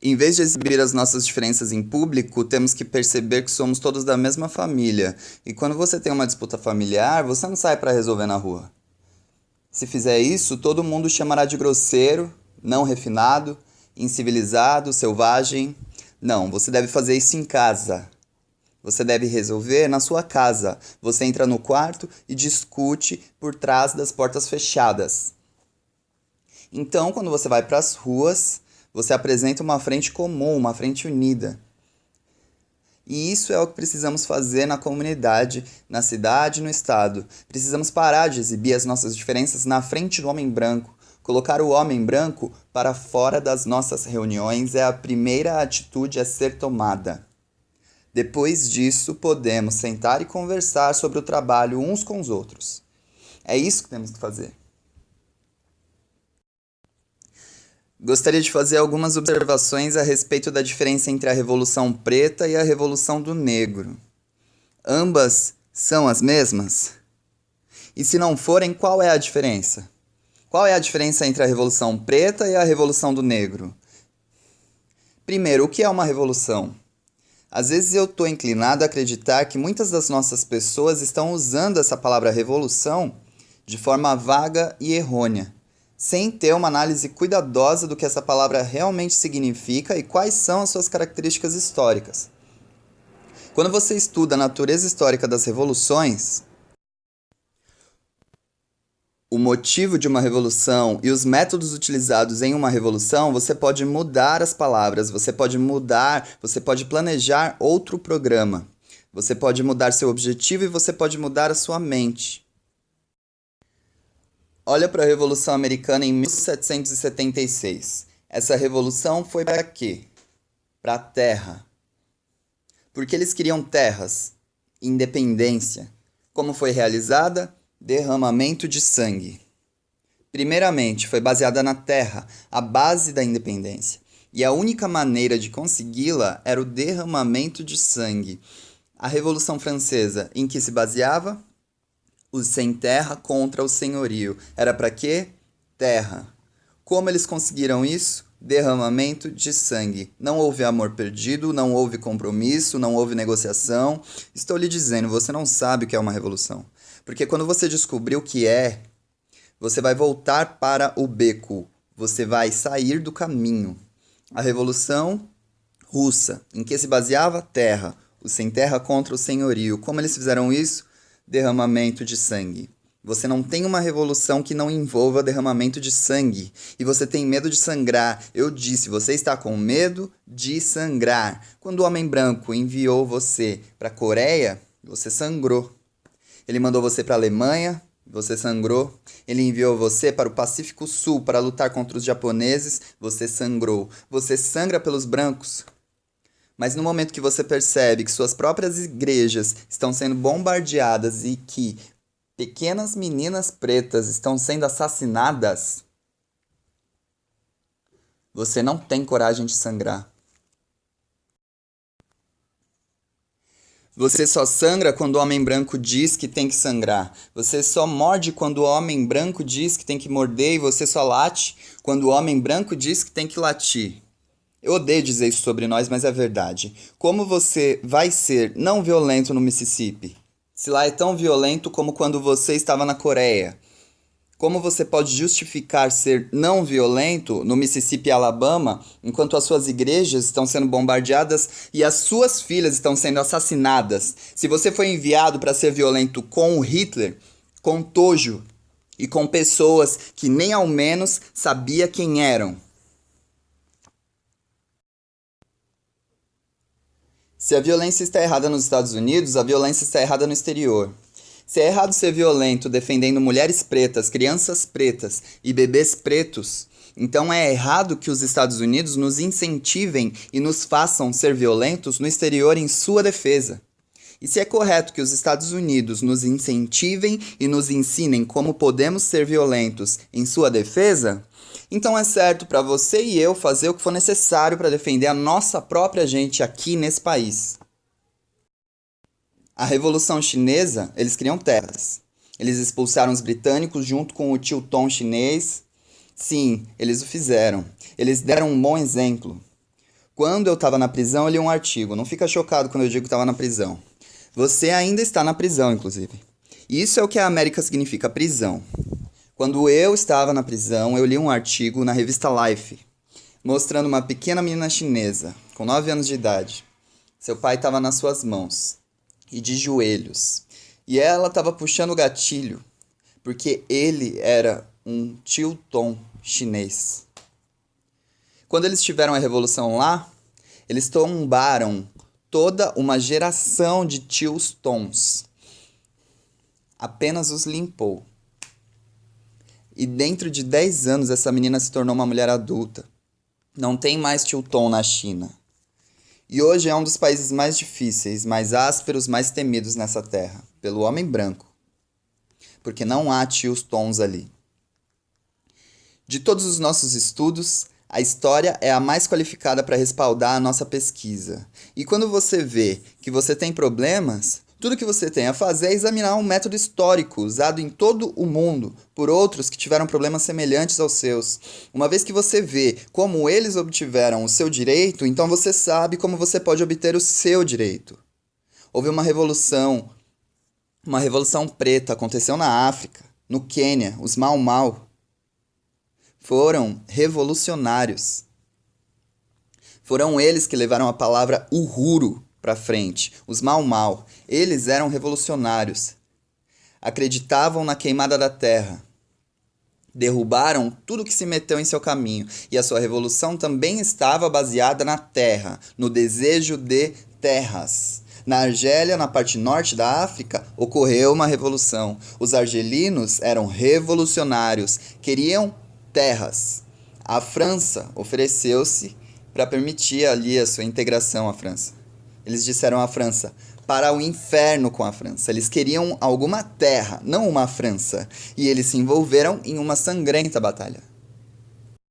Em vez de exibir as nossas diferenças em público, temos que perceber que somos todos da mesma família. E quando você tem uma disputa familiar, você não sai para resolver na rua. Se fizer isso, todo mundo chamará de grosseiro, não refinado, incivilizado, selvagem. Não, você deve fazer isso em casa. Você deve resolver na sua casa. Você entra no quarto e discute por trás das portas fechadas. Então, quando você vai para as ruas, você apresenta uma frente comum, uma frente unida. E isso é o que precisamos fazer na comunidade, na cidade e no estado. Precisamos parar de exibir as nossas diferenças na frente do homem branco. Colocar o homem branco para fora das nossas reuniões é a primeira atitude a ser tomada. Depois disso, podemos sentar e conversar sobre o trabalho uns com os outros. É isso que temos que fazer. Gostaria de fazer algumas observações a respeito da diferença entre a Revolução Preta e a Revolução do Negro. Ambas são as mesmas? E se não forem, qual é a diferença? Qual é a diferença entre a Revolução Preta e a Revolução do Negro? Primeiro, o que é uma revolução? Às vezes eu estou inclinado a acreditar que muitas das nossas pessoas estão usando essa palavra revolução de forma vaga e errônea, sem ter uma análise cuidadosa do que essa palavra realmente significa e quais são as suas características históricas. Quando você estuda a natureza histórica das revoluções, o motivo de uma revolução e os métodos utilizados em uma revolução, você pode mudar as palavras, você pode planejar outro programa, você pode mudar seu objetivo e você pode mudar a sua mente. Olha para a Revolução Americana em 1776. Essa revolução foi para quê? Para a terra. Porque eles queriam terras, independência. Como foi realizada? Derramamento de sangue. Primeiramente, foi baseada na terra, a base da independência. E a única maneira de consegui-la era o derramamento de sangue. A Revolução Francesa, em que se baseava? Os sem terra contra o senhorio. Era para quê? Terra. Como eles conseguiram isso? Derramamento de sangue. Não houve amor perdido, não houve compromisso, não houve negociação. Estou lhe dizendo, você não sabe o que é uma revolução. Porque quando você descobrir o que é, você vai voltar para o beco. Você vai sair do caminho. A Revolução Russa, em que se baseava? Terra. Os sem terra contra o senhorio. Como eles fizeram isso? Derramamento de sangue. Você não tem uma revolução que não envolva derramamento de sangue. E você tem medo de sangrar. Eu disse, você está com medo de sangrar. Quando o homem branco enviou você para a Coreia, você sangrou. Ele mandou você para a Alemanha, você sangrou. Ele enviou você para o Pacífico Sul para lutar contra os japoneses, você sangrou. Você sangra pelos brancos. Mas no momento que você percebe que suas próprias igrejas estão sendo bombardeadas e que pequenas meninas pretas estão sendo assassinadas, você não tem coragem de sangrar. Você só sangra quando o homem branco diz que tem que sangrar. Você só morde quando o homem branco diz que tem que morder e você só late quando o homem branco diz que tem que latir. Eu odeio dizer isso sobre nós, mas é verdade. Como você vai ser não violento no Mississippi? Se lá é tão violento como quando você estava na Coreia. Como você pode justificar ser não violento no Mississippi e Alabama, enquanto as suas igrejas estão sendo bombardeadas e as suas filhas estão sendo assassinadas? Se você foi enviado para ser violento com o Hitler, com Tojo e com pessoas que nem ao menos sabia quem eram. Se a violência está errada nos Estados Unidos, a violência está errada no exterior. Se é errado ser violento defendendo mulheres pretas, crianças pretas e bebês pretos, então é errado que os Estados Unidos nos incentivem e nos façam ser violentos no exterior em sua defesa. E se é correto que os Estados Unidos nos incentivem e nos ensinem como podemos ser violentos em sua defesa, então é certo para você e eu fazer o que for necessário para defender a nossa própria gente aqui nesse país. A Revolução Chinesa, eles criam terras. Eles expulsaram os britânicos junto com o tio Tom chinês. Sim, eles o fizeram. Eles deram um bom exemplo. Quando eu estava na prisão, eu li um artigo. Não fica chocado quando eu digo que estava na prisão. Você ainda está na prisão, inclusive. Isso é o que a América significa, prisão. Quando eu estava na prisão, eu li um artigo na revista Life, mostrando uma pequena menina chinesa, com 9 anos de idade. Seu pai estava nas suas mãos, e de joelhos. E ela estava puxando o gatilho, porque ele era um tio Tom chinês. Quando eles tiveram a revolução lá, eles tombaram toda uma geração de tios Toms. Apenas os limpou. E dentro de 10 anos essa menina se tornou uma mulher adulta. Não tem mais tio Tom na China. E hoje é um dos países mais difíceis, mais ásperos, mais temidos nessa terra, pelo homem branco. Porque não há tios Toms ali. De todos os nossos estudos, a história é a mais qualificada para respaldar a nossa pesquisa. E quando você vê que você tem problemas, tudo que você tem a fazer é examinar um método histórico usado em todo o mundo por outros que tiveram problemas semelhantes aos seus. Uma vez que você vê como eles obtiveram o seu direito, então você sabe como você pode obter o seu direito. Houve uma revolução preta, aconteceu na África, no Quênia, os Mau Mau. Foram revolucionários. Foram eles que levaram a palavra uhuru para frente. Os Mau Mau. Eles eram revolucionários. Acreditavam na queimada da terra. Derrubaram tudo que se meteu em seu caminho. E a sua revolução também estava baseada na terra, no desejo de terras. Na Argélia, na parte norte da África, ocorreu uma revolução. Os argelinos eram revolucionários, queriam terras. A França ofereceu-se para permitir ali a sua integração à França. Eles disseram à França, para o inferno com a França. Eles queriam alguma terra, não uma França. E eles se envolveram em uma sangrenta batalha.